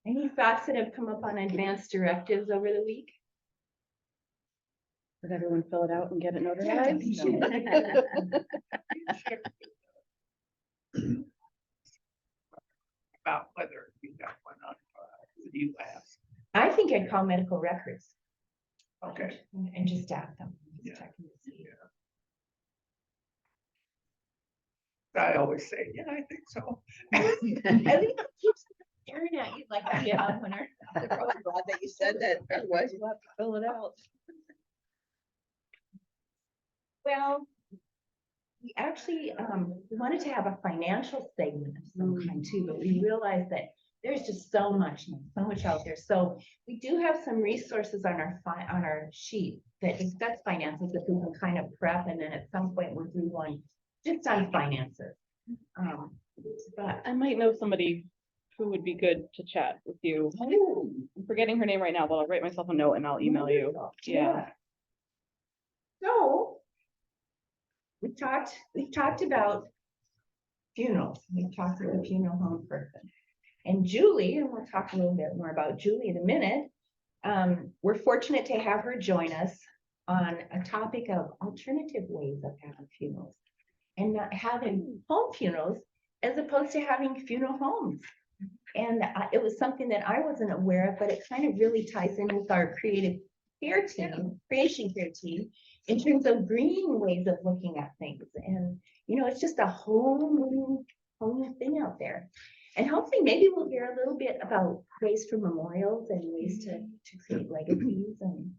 Any thoughts that have come up on advanced directives over the week? Did everyone fill it out and get it notarized? About whether you got one on the last. I think I'd call medical records Okay. and just ask them. Yeah. Just checking to see. I always say, yeah, I think so. I think it keeps staring at you like that. Yeah, when our, I'm glad that you said that, otherwise you'll have to fill it out. Well, we actually we wanted to have a financial segment of some kind too, but we realized that there's just so much out there. So we do have some resources on our sheet that discuss finances that we can kind of prep, and then at some point we'll do one just on finances. But I might know somebody who would be good to chat with you. I'm forgetting her name right now, but I'll write myself a note and I'll email you. Yeah. So we talked about funerals. We talked to the funeral home person. And Julie, and we'll talk a little bit more about Julie in a minute. We're fortunate to have her join us on a topic of alternative ways of having funerals and not having home funerals as opposed to having funeral homes. And it was something that I wasn't aware of, but it kind of really ties in with our creation care team in terms of green ways of looking at things. And, you know, it's just a whole new thing out there. And hopefully maybe we'll hear a little bit about ways for memorials and ways to create legacies and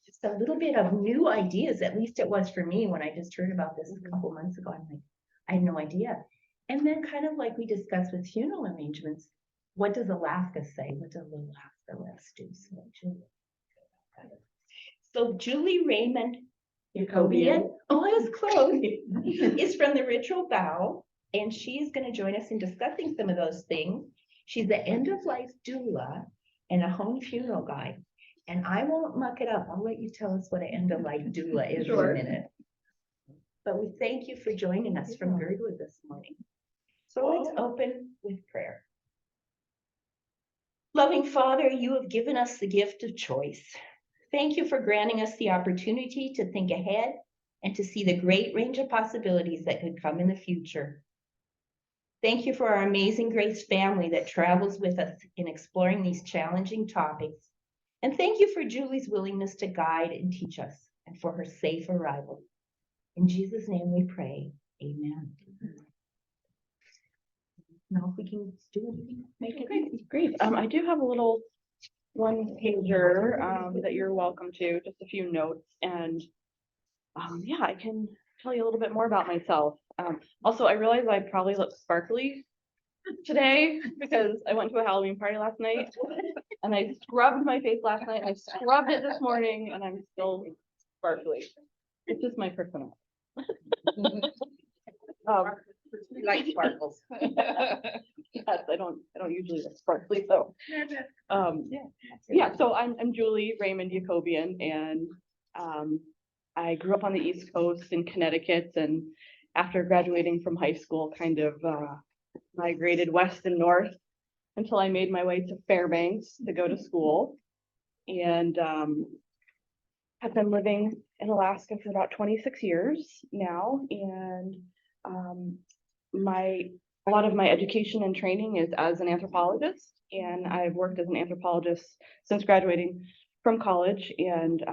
just a little bit of new ideas. At least it was for me when I just heard about this a couple months ago. I'm like, I had no idea. And then kind of like we discussed with funeral arrangements, what does Alaska say? What does Alaska West do? So Julie Raymond Jacobian, oh, I was close, is from the Ritual Bow, and she's going to join us in discussing some of those things. She's the end-of-life doula and a home funeral guide. And I won't muck it up. I'll let you tell us what an end-of-life doula is in a minute. But we thank you for joining us from Girdwood this morning. So let's open with prayer. Loving Father, you have given us the gift of choice. Thank you for granting us the opportunity to think ahead and to see the great range of possibilities that could come in the future. Thank you for our Amazing Grace family that travels with us in exploring these challenging topics. And thank you for Julie's willingness to guide and teach us, and for her safe arrival. In Jesus' name we pray, amen. Now if we can do anything, make it Great. I do have a little one pager that you're welcome to, just a few notes, and yeah, I can tell you a little bit more about myself. Also, I realize I probably look sparkly today because I went to a Halloween party last night and I scrubbed my face last night. I scrubbed it this morning and I'm still sparkly. It's just my personality. Like sparkles. Yes, I don't usually look sparkly, so yeah, so I'm Julie Raymond Jacobian, and I grew up on the East Coast in Connecticut, and after graduating from high school, kind of migrated west and north until I made my way to Fairbanks to go to school, and have been living in Alaska for about 26 years now, and a lot of my education and training is as an anthropologist, and I've worked as an anthropologist since graduating from college. And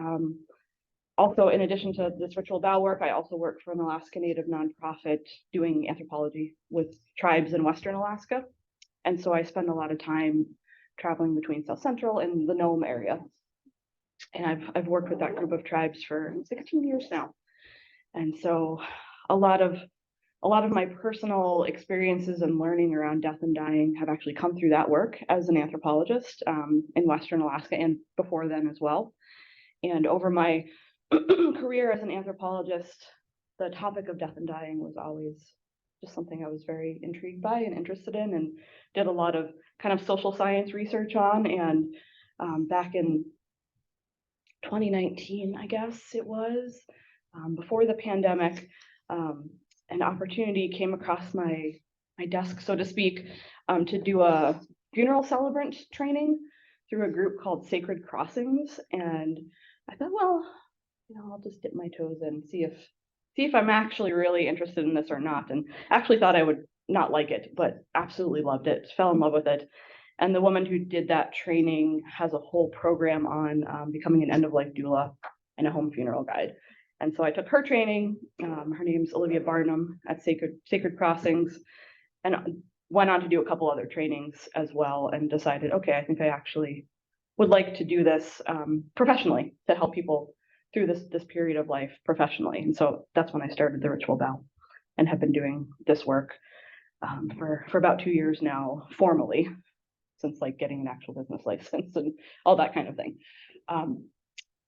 also, in addition to this Ritual Bow work, I also work for an Alaska Native nonprofit doing anthropology with tribes in Western Alaska. And so I spend a lot of time traveling between South Central and the Nome area. And I've worked with that group of tribes for 16 years now. And so a lot of my personal experiences and learning around death and dying have actually come through that work as an anthropologist in Western Alaska and before then as well. And over my career as an anthropologist, the topic of death and dying was always just something I was very intrigued by and interested in, and did a lot of kind of social science research on. And back in 2019, I guess it was, before the pandemic, an opportunity came across my desk, so to speak, to do a funeral celebrant training through a group called Sacred Crossings. And I thought, well, I'll just dip my toes in, see if I'm actually really interested in this or not. And actually thought I would not like it, but absolutely loved it, fell in love with it. And the woman who did that training has a whole program on becoming an end-of-life doula and a home funeral guide. And so I took her training. Her name's Olivia Barnum at Sacred Crossings, and went on to do a couple other trainings as well, and decided, okay, I think I actually would like to do this professionally, to help people through this period of life professionally. And so that's when I started the Ritual Bell, and have been doing this work for about 2 years now, formally, since like getting an actual business license and all that kind of thing.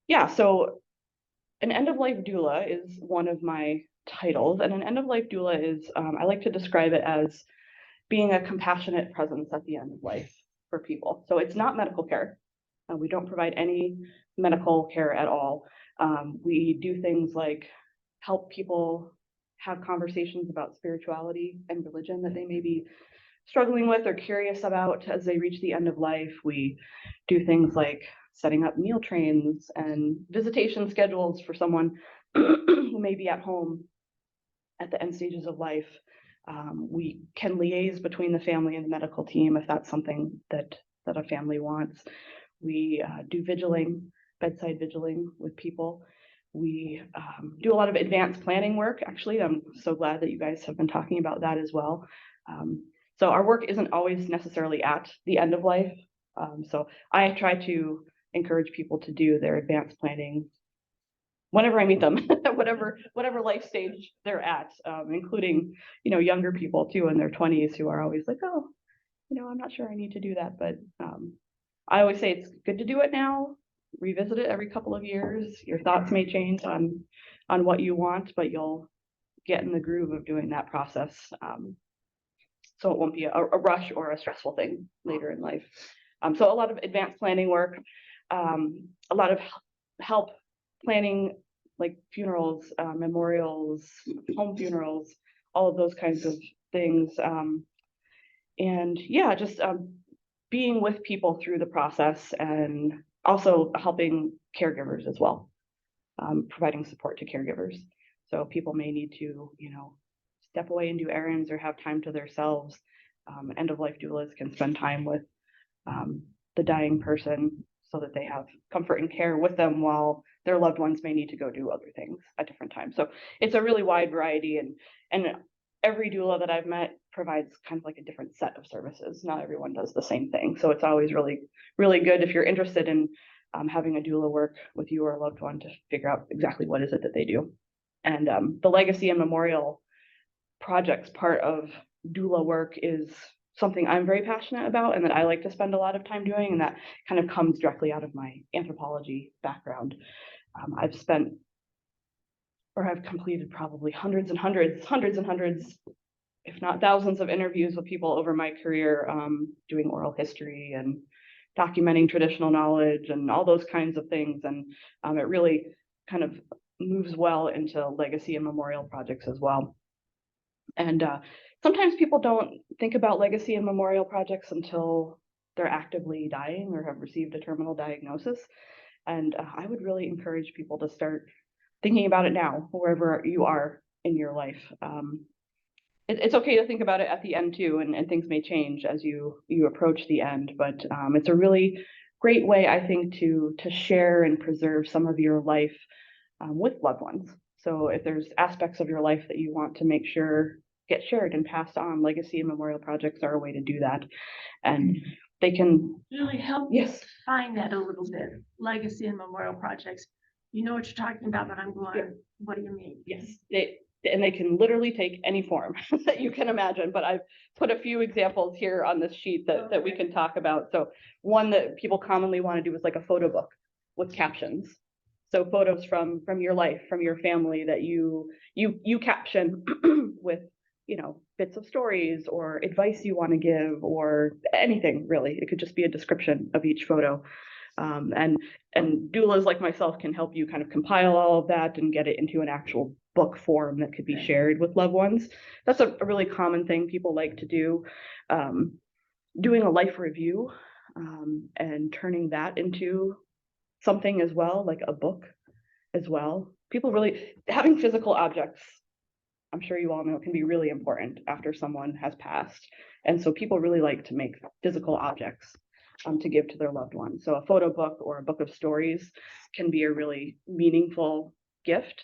Yeah, so an end-of-life doula is one of my titles, and an end-of-life doula is, I like to describe it as being a compassionate presence at the end of life for people. So it's not medical care. We don't provide any medical care at all. We do things like help people have conversations about spirituality and religion that they may be struggling with or curious about as they reach the end of life. We do things like setting up meal trains and visitation schedules for someone who may be at home at the end stages of life. We can liaise between the family and the medical team if that's something that a family wants. We do bedside vigiling with people. We do a lot of advanced planning work. Actually, I'm so glad that you guys have been talking about that as well. So our work isn't always necessarily at the end of life. So I try to encourage people to do their advanced planning whenever I meet them, whatever life stage they're at, including, younger people too in their 20s who are always like, oh, I'm not sure I need to do that. But I always say it's good to do it now, revisit it every couple of years. Your thoughts may change on what you want, but you'll get in the groove of doing that process. So it won't be a rush or a stressful thing later in life. So a lot of advanced planning work, a lot of help planning like funerals, memorials, home funerals, all of those kinds of things. And yeah, just being with people through the process, and also helping caregivers as well, providing support to caregivers. So people may need to, step away and do errands or have time to themselves. End-of-life doulas can spend time with the dying person so that they have comfort and care with them while their loved ones may need to go do other things at different times. So it's a really wide variety, and every doula that I've met provides kind of like a different set of services. Not everyone does the same thing. So it's always really, really good if you're interested in having a doula work with you or a loved one to figure out exactly what is it that they do. And the legacy and memorial projects part of doula work is something I'm very passionate about and that I like to spend a lot of time doing, and that kind of comes directly out of my anthropology background. I've spent, or I've completed probably hundreds and hundreds, if not thousands of interviews with people over my career, doing oral history and documenting traditional knowledge and all those kinds of things. And it really kind of moves well into legacy and memorial projects as well. And sometimes people don't think about legacy and memorial projects until they're actively dying or have received a terminal diagnosis. And I would really encourage people to start thinking about it now, wherever you are in your life. It's okay to think about it at the end too, and things may change as you approach the end, but it's a really great way, I think, to share and preserve some of your life with loved ones. So if there's aspects of your life that you want to make sure get shared and passed on, legacy and memorial projects are a way to do that. And they can really help yes find that a little bit. Legacy and memorial projects. You know what you're talking about, but I'm going, Yeah. What do you mean? Yes, they can literally take any form that you can imagine, but I've put a few examples here on this sheet that we can talk about. So one that people commonly want to do is like a photo book with captions. So photos from your life, from your family that you caption with, bits of stories or advice you want to give or anything really. It could just be a description of each photo. And doulas like myself can help you kind of compile all of that and get it into an actual book form that could be shared with loved ones. That's a really common thing people like to do. doing a life review and turning that into something as well, like a book as well. People really, having physical objects, I'm sure you all know, can be really important after someone has passed. And so people really like to make physical objects to give to their loved ones. So a photo book or a book of stories can be a really meaningful gift.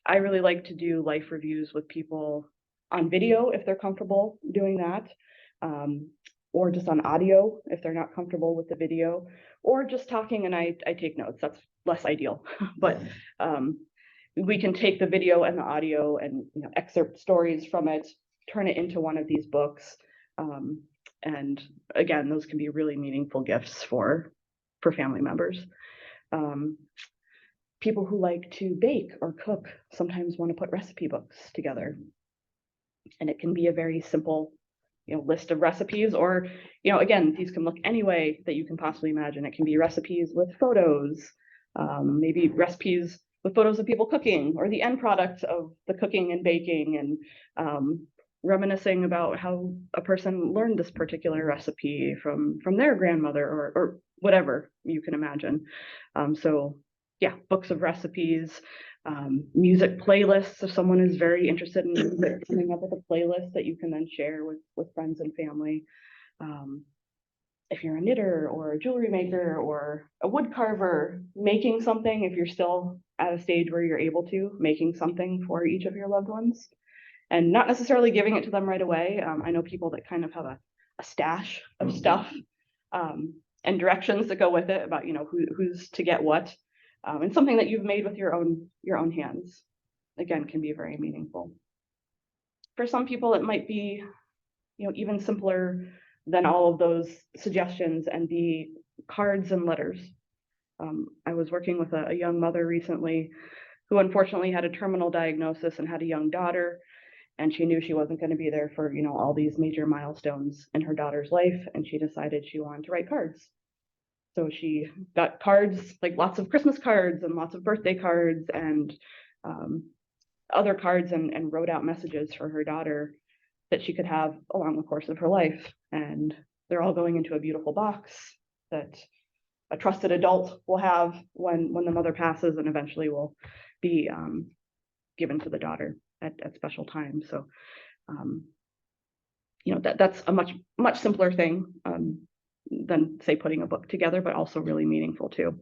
I really like to do life reviews with people on video if they're comfortable doing that, or just on audio if they're not comfortable with the video, or just talking and I take notes. That's less ideal, but we can take the video and the audio and excerpt stories from it, turn it into one of these books. And again, those can be really meaningful gifts for family members. People who like to bake or cook sometimes want to put recipe books together. And it can be a very simple, list of recipes, or, again, these can look any way that you can possibly imagine. It can be recipes with photos, maybe recipes with photos of people cooking, or the end product of the cooking and baking, and reminiscing about how a person learned this particular recipe from their grandmother, or whatever you can imagine. So yeah, books of recipes, music playlists. If someone is very interested in music, coming up with a playlist that you can then share with friends and family. If you're a knitter or a jewelry maker or a wood carver, making something, if you're still at a stage where you're able to, making something for each of your loved ones, and not necessarily giving it to them right away. I know people that kind of have a stash of stuff and directions that go with it about, who's to get what. And something that you've made with your own hands, again, can be very meaningful. For some people, it might be, even simpler than all of those suggestions, and be cards and letters. I was working with a young mother recently who unfortunately had a terminal diagnosis and had a young daughter, and she knew she wasn't going to be there for, all these major milestones in her daughter's life, and she decided she wanted to write cards. So she got cards, like lots of Christmas cards and lots of birthday cards and other cards, and wrote out messages for her daughter that she could have along the course of her life. And they're all going into a beautiful box that a trusted adult will have when the mother passes, and eventually will be given to the daughter at special times. So, that's a much simpler thing than, say, putting a book together, but also really meaningful too.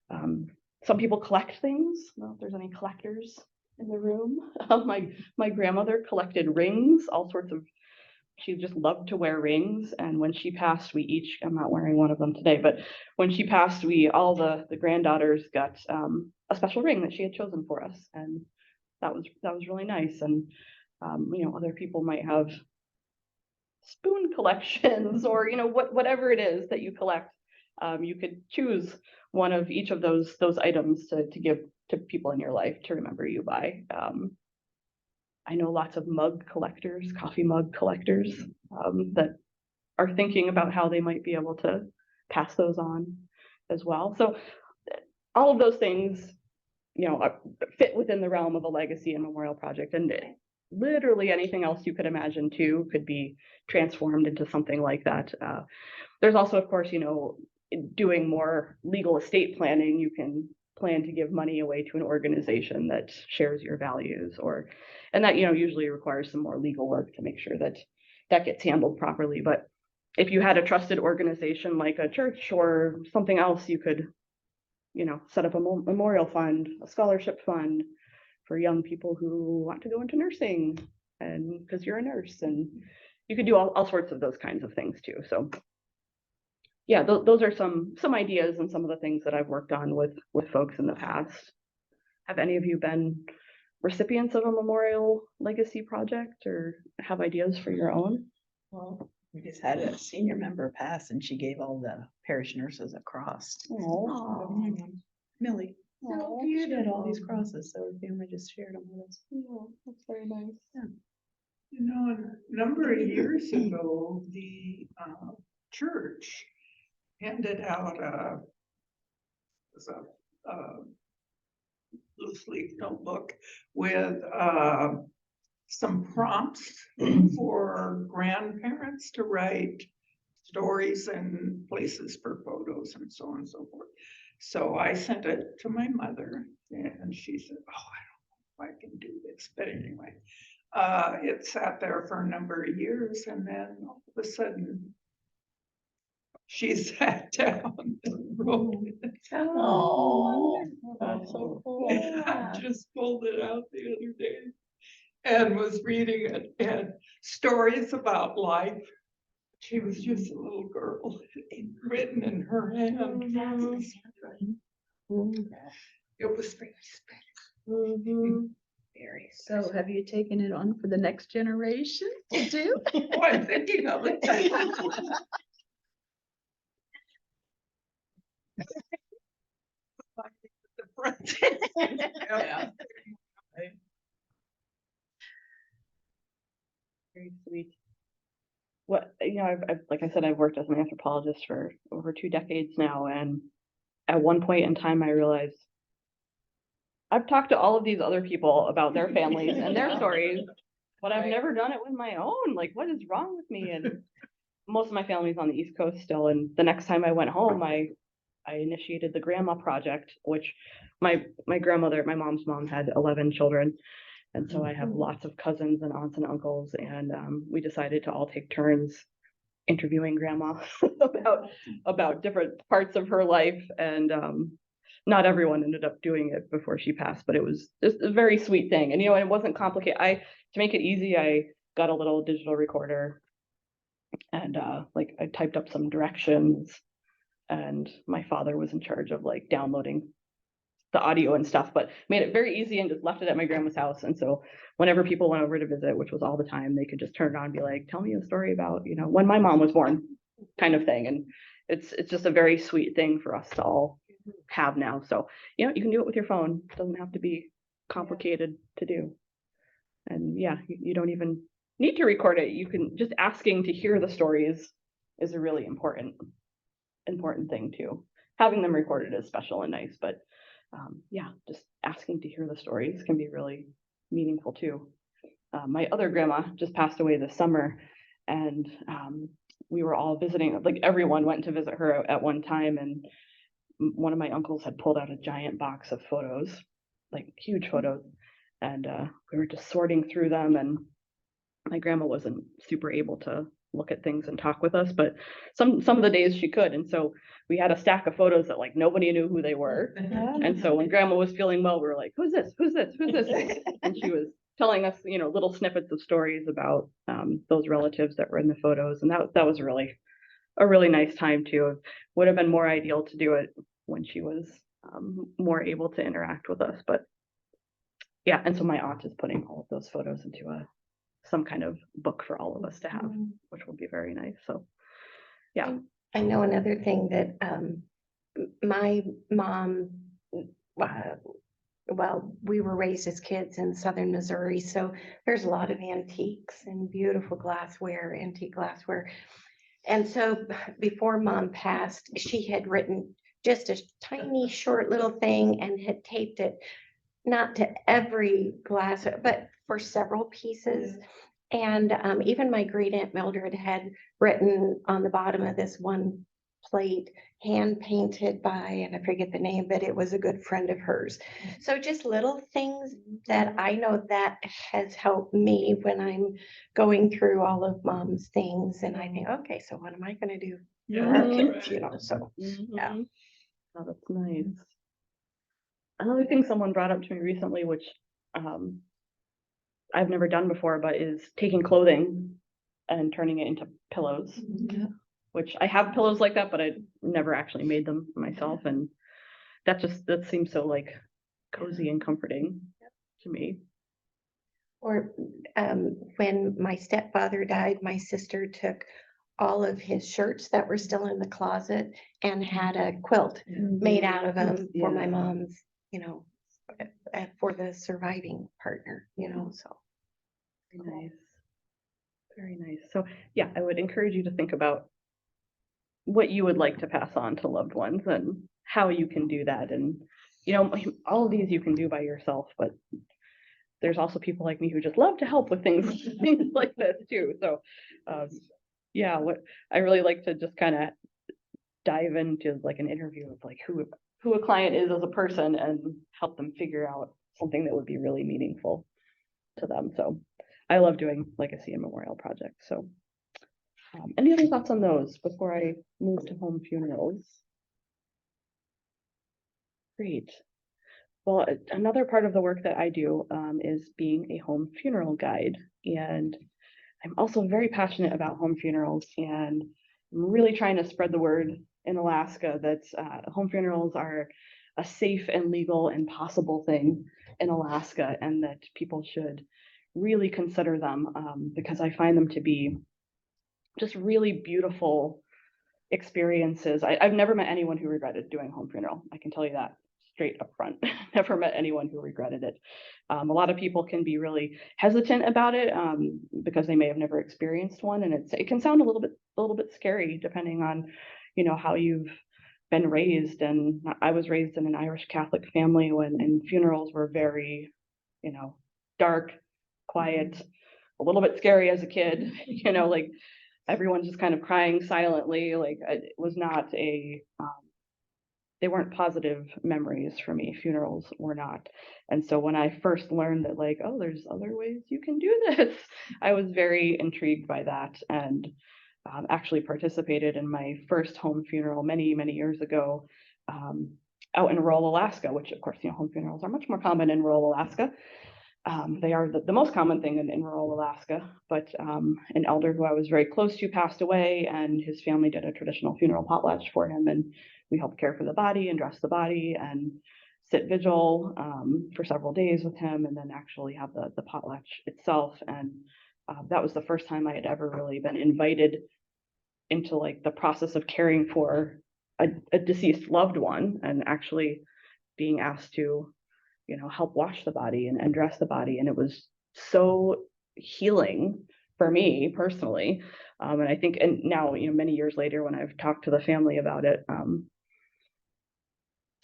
Some people collect things. I don't know if there's any collectors in the room. My grandmother collected rings, all sorts of. She just loved to wear rings, and when she passed, we each. I'm not wearing one of them today, but when she passed, all the granddaughters got a special ring that she had chosen for us, and that was really nice. And other people might have spoon collections, or whatever it is that you collect. You could choose one of each of those items to give to people in your life to remember you by. I know lots of mug collectors, coffee mug collectors, that are thinking about how they might be able to pass those on as well. So all of those things, fit within the realm of a legacy and memorial project, and literally anything else you could imagine too could be transformed into something like that. There's also, of course, doing more legal estate planning. You can plan to give money away to an organization that shares your values, and that usually requires some more legal work to make sure that gets handled properly. But if you had a trusted organization like a church or something else, you could set up a memorial fund, a scholarship fund for young people who want to go into nursing, and because you're a nurse, and you could do all sorts of those kinds of things too. So yeah, those are some ideas and some of the things that I've worked on with folks in the past. Have any of you been recipients of a memorial legacy project, or have ideas for your own? Well, we just had a senior member pass, and she gave all the parish nurses a cross. Oh, Millie. So She had all beautiful. these crosses, so her family just shared them with us. that's very nice. A number of years ago, the church handed out a loose leaf notebook with some prompts for grandparents to write stories and places for photos and so on and so forth. So I sent it to my mother and she said, oh, I don't know if I can do this, but anyway. It sat there for a number of years and then all of a sudden she sat down and wrote it. Oh, that's so cool. I just pulled it out the other day and was reading it, and stories about life. She was just a little girl, written in her hand. It was very special. Very. So have you taken it on for the next generation to do? Oh, I'm thinking of it. Yeah. Very sweet. What, I've, like I said, I've worked as an anthropologist for over 2 decades now, and at one point in time, I realized I've talked to all of these other people about their families and their stories, but I've Right. never done it with my own. Like, what is wrong with me? And most of my family's on the East Coast still, and the next time I went home, I initiated the Grandma Project, which my grandmother, my mom's mom, had 11 children. And so I have lots of cousins and aunts and uncles, and we decided to all take turns interviewing grandma about different parts of her life. And not everyone ended up doing it before she passed, but it was just a very sweet thing. And it wasn't complicated. To make it easy, I got a little digital recorder and I typed up some directions, and my father was in charge of like downloading the audio and stuff, but made it very easy and just left it at my grandma's house. And so whenever people went over to visit, which was all the time, they could just turn it on and be like, tell me a story about, when my mom was born, kind of thing. And it's just a very sweet thing for us to all have now. So, you can do it with your phone. It doesn't have to be complicated to do. And yeah, you don't even need to record it. You can just asking to hear the stories is a really important thing too. Having them recorded is special and nice, but yeah, just asking to hear the stories can be really meaningful too. My other grandma just passed away this summer, and we were all visiting, like everyone went to visit her at one time, and one of my uncles had pulled out a giant box of photos, like huge photos, and we were just sorting through them, and my grandma wasn't super able to look at things and talk with us, but some of the days she could. And so we had a stack of photos that like nobody knew who they were. And so when grandma was feeling well, we were like, who's this? Who's this? Who's this? And she was telling us, little snippets of stories about those relatives that were in the photos. And that was really a really nice time too. It would have been more ideal to do it when she was more able to interact with us. But yeah, and so my aunt is putting all of those photos into some kind of book for all of us to have, which will be very nice. So yeah. I know another thing that my mom, well, we were raised as kids in southern Missouri, so there's a lot of antiques and beautiful glassware, antique glassware. And so before mom passed, she had written just a tiny short little thing and had taped it, not to every glass, but for several pieces. And even my great aunt Mildred had written on the bottom of this one plate, hand painted by, and I forget the name, but it was a good friend of hers. So just little things that I know that has helped me when I'm going through all of mom's things. And I think, okay, so what am I going to do for our kids, so. Yeah. Oh, that's nice. Another thing someone brought up to me recently, which I've never done before, but is taking clothing and turning it into pillows, which I have pillows like that, but I never actually made them myself. And that seems so like cozy and comforting to me. Or when my stepfather died, my sister took all of his shirts that were still in the closet and had a quilt made out of them for my mom's, for the surviving partner, so. Very nice. Very nice. So yeah, I would encourage you to think about what you would like to pass on to loved ones and how you can do that. And, all of these you can do by yourself, but there's also people like me who just love to help with things, things like this too. So, yeah, what I really like to just kind of dive into like an interview of like who a client is as a person and help them figure out something that would be really meaningful to them. So I love doing legacy and memorial projects. So any other thoughts on those before I move to home funerals? Great. Well, another part of the work that I do is being a home funeral guide. And I'm also very passionate about home funerals, and I'm really trying to spread the word in Alaska that home funerals are a safe and legal and possible thing in Alaska, and that people should really consider them because I find them to be just really beautiful experiences. I've never met anyone who regretted doing a home funeral. I can tell you that straight up front. Never met anyone who regretted it. A lot of people can be really hesitant about it because they may have never experienced one, and it can sound a little bit scary depending on, you know, how you've been raised. And I was raised in an Irish Catholic family and funerals were very, you know, dark, quiet, a little bit scary as a kid. You know, like everyone just kind of crying silently. Like it was not they weren't positive memories for me. Funerals were not. And so when I first learned that like, oh, there's other ways you can do this, I was very intrigued by that, and actually participated in my first home funeral many, many years ago out in rural Alaska, which of course, you know, home funerals are much more common in rural Alaska. They are the most common thing in rural Alaska, but an elder who I was very close to passed away, and his family did a traditional funeral potlatch for him, and we helped care for the body and dress the body and sit vigil for several days with him, and then actually have the potlatch itself. And that was the first time I had ever really been invited into like the process of caring for a deceased loved one, and actually being asked to, you know, help wash the body and dress the body. And it was so healing for me personally. And I think, and now, you know, many years later, when I've talked to the family about it,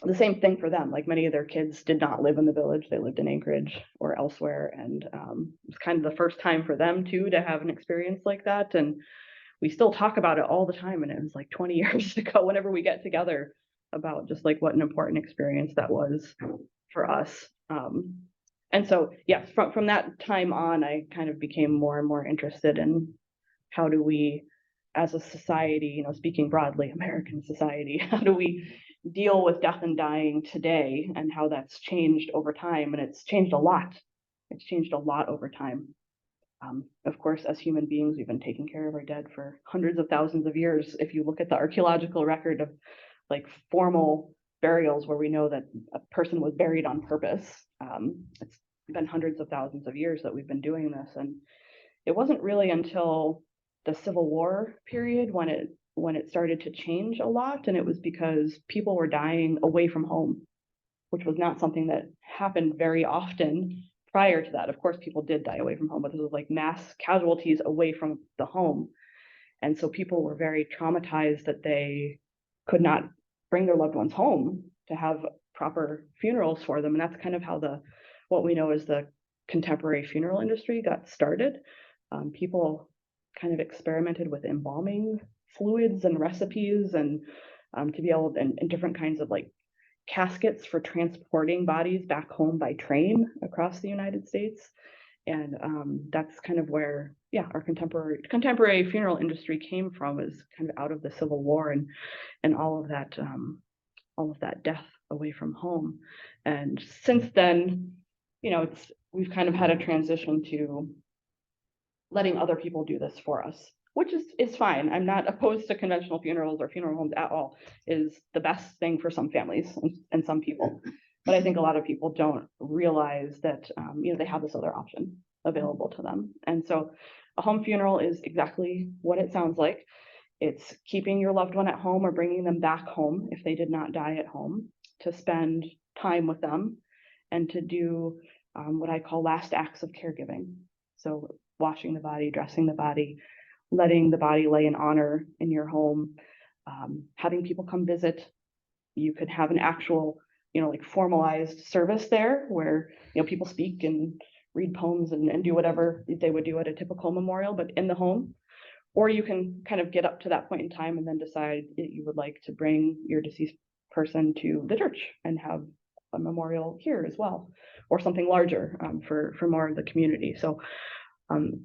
the same thing for them. Like many of their kids did not live in the village. They lived in Anchorage or elsewhere. And it was kind of the first time for them too, to have an experience like that. And we still talk about it all the time. And it was like 20 years ago, whenever we get together, about just like what an important experience that was for us. And so, yeah, from that time on, I kind of became more and more interested in how do we, as a society, you know, speaking broadly, American society, how do we deal with death and dying today, and how that's changed over time. And it's changed a lot. It's changed a lot over time. Of course, as human beings, we've been taking care of our dead for hundreds of thousands of years. If you look at the archaeological record of like formal burials where we know that a person was buried on purpose, it's been hundreds of thousands of years that we've been doing this. And it wasn't really until the Civil War period when it started to change a lot, and it was because people were dying away from home, which was not something that happened very often prior to that. Of course, people did die away from home, but this was like mass casualties away from the home. And so people were very traumatized that they could not bring their loved ones home to have proper funerals for them. And that's kind of how what we know as the contemporary funeral industry got started. People kind of experimented with embalming fluids and recipes, and to be able, and different kinds of like caskets for transporting bodies back home by train across the United States. And that's kind of where, yeah, our contemporary funeral industry came from, is kind of out of the Civil War and all of that death away from home. And since then, you know, we've kind of had a transition to letting other people do this for us, which is fine. I'm not opposed to conventional funerals or funeral homes at all. Is the best thing for some families and some people. But I think a lot of people don't realize that, you know, they have this other option available to them. And so a home funeral is exactly what it sounds like. It's keeping your loved one at home or bringing them back home if they did not die at home, to spend time with them and to do what I call last acts of caregiving. So washing the body, dressing the body, letting the body lay in honor in your home, having people come visit. You could have an actual, you know, like formalized service there where, you know, people speak and read poems and do whatever they would do at a typical memorial, but in the home. Or you can kind of get up to that point in time and then decide that you would like to bring your deceased person to the church and have a memorial here as well, or something larger for more of the community. So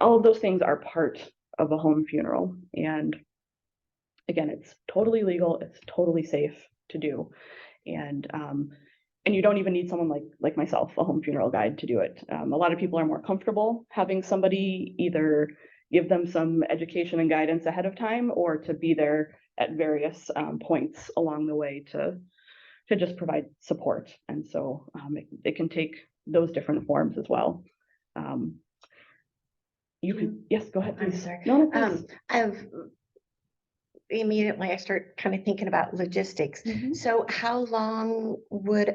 all of those things are part of a home funeral. And again, it's totally legal, it's totally safe to do. And you don't even need someone like myself, a home funeral guide, to do it. A lot of people are more comfortable having somebody either give them some education and guidance ahead of time, or to be there at various points along the way to just provide support. And so it can take those different forms as well. You could, yes, go ahead, I'm please. sorry. No, please. Immediately I start kind of thinking about logistics. Mhm. So how long would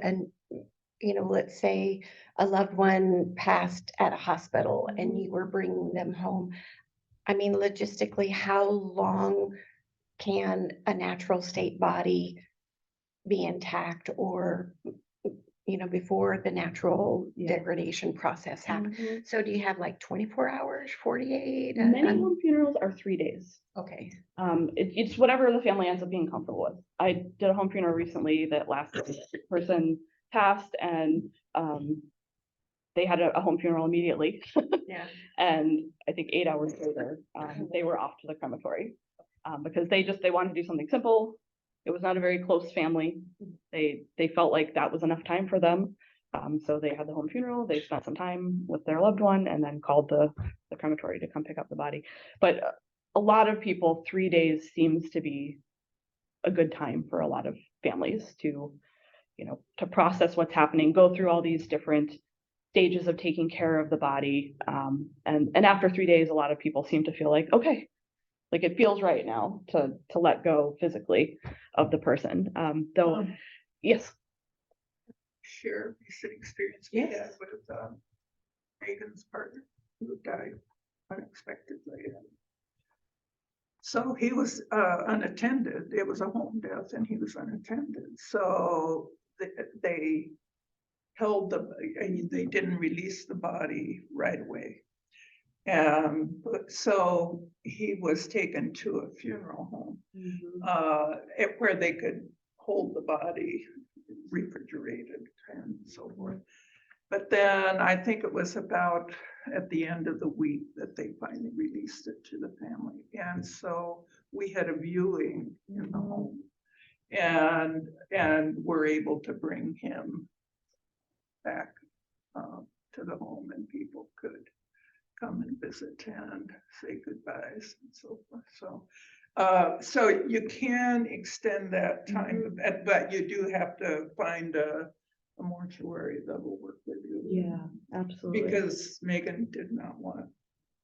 let's say a loved one passed at a hospital and you were bringing them home? I mean, logistically, how long can a natural state body be intact, or, before the natural Yeah. degradation process happens? Mhm. So do you have like 24 hours, 48? Many home funerals are 3 days. Okay. It's whatever the family ends up being comfortable with. I did a home funeral recently that lasted, person passed, and they had a home funeral immediately. Yeah. And I think 8 hours later, they were off to the crematory because they wanted to do something simple. It was not a very close family. They felt like that was enough time for them. So they had the home funeral, they spent some time with their loved one, and then called the crematory to come pick up the body. But a lot of people, 3 days seems to be a good time for a lot of families to, to process what's happening, go through all these different stages of taking care of the body. And after 3 days, a lot of people seem to feel like, okay, like it feels right now to let go physically of the person. Though, yes. Share recent experience we Yes. had with Megan's partner who died unexpectedly. So he was unattended. It was a home death and he was unattended. So they held they didn't release the body right away. So he was taken to a funeral home where they could hold the body refrigerated and so forth. But then I think it was about at the end of the week that they finally released it to the family. And so we had a viewing in the home and were able to bring him back to the home, and people could come and visit and say goodbyes and so forth. So you can extend that time, but you do have to find a mortuary that will work with you. Yeah, absolutely. Because Megan did not want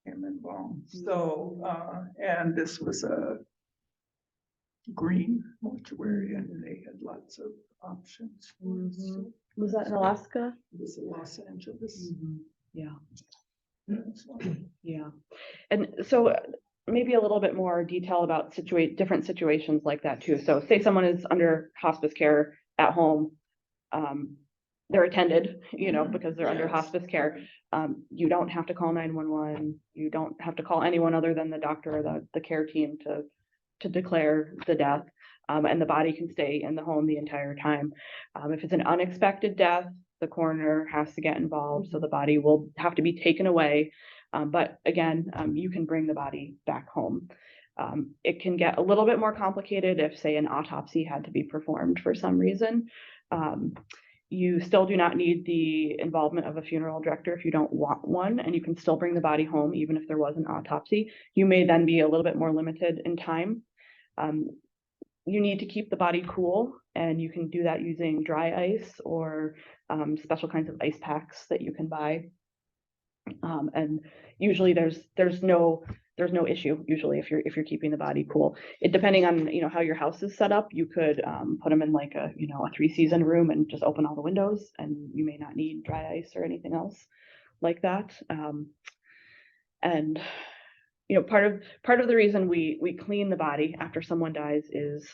him involved. So, and this was a green mortuary and they had lots of options. For us. So Was that in Alaska? it was in Los Angeles. Yeah. So, Yeah. And so maybe a little bit more detail about different situations like that too. So say someone is under hospice care at home, they're attended, because they're under Yes. hospice care. You don't have to call 911. You don't have to call anyone other than the doctor or the care team to declare the death. And the body can stay in the home the entire time. If it's an unexpected death, the coroner has to get involved, so the body will have to be taken away. But again, you can bring the body back home. It can get a little bit more complicated if, say, an autopsy had to be performed for some reason. You still do not need the involvement of a funeral director if you don't want one, and you can still bring the body home even if there was an autopsy. You may then be a little bit more limited in time. You need to keep the body cool, and you can do that using dry ice or special kinds of ice packs that you can buy. And usually there's no issue usually if you're keeping the body cool. It depending on how your house is set up, you could put them in like a 3-season room and just open all the windows, and you may not need dry ice or anything else like that. And part of the reason we clean the body after someone dies is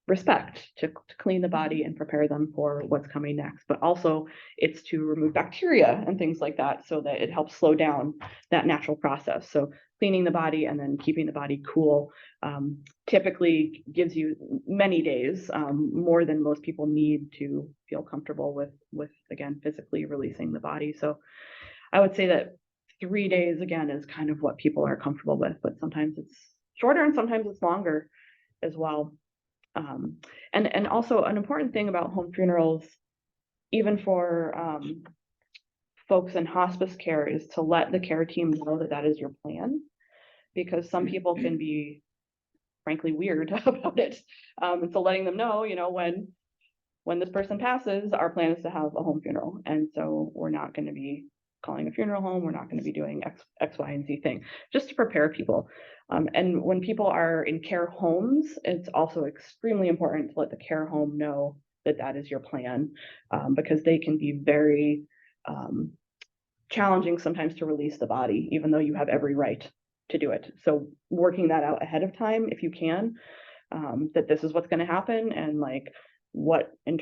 respect, to clean the body and prepare them for what's coming next. But also it's to remove bacteria and things like that so that it helps slow down that natural process. So cleaning the body and then keeping the body cool typically gives you many days, more than most people need to feel comfortable with again, physically releasing the body. So I would say that 3 days again is kind of what people are comfortable with, but sometimes it's shorter and sometimes it's longer as well. And also an important thing about home funerals, even for folks in hospice care, is to let the care team know that that is your plan, because some people can be frankly weird about it. And so letting them know, when this person passes, our plan is to have a home funeral. And so we're not going to be calling a funeral home. We're not going to be doing X, Y, and Z thing, just to prepare people. And when people are in care homes, it's also extremely important to let the care home know that that is your plan, because they can be very challenging sometimes to release the body, even though you have every right to do it. So working that out ahead of time, if you can, that this is what's going to happen, and like what in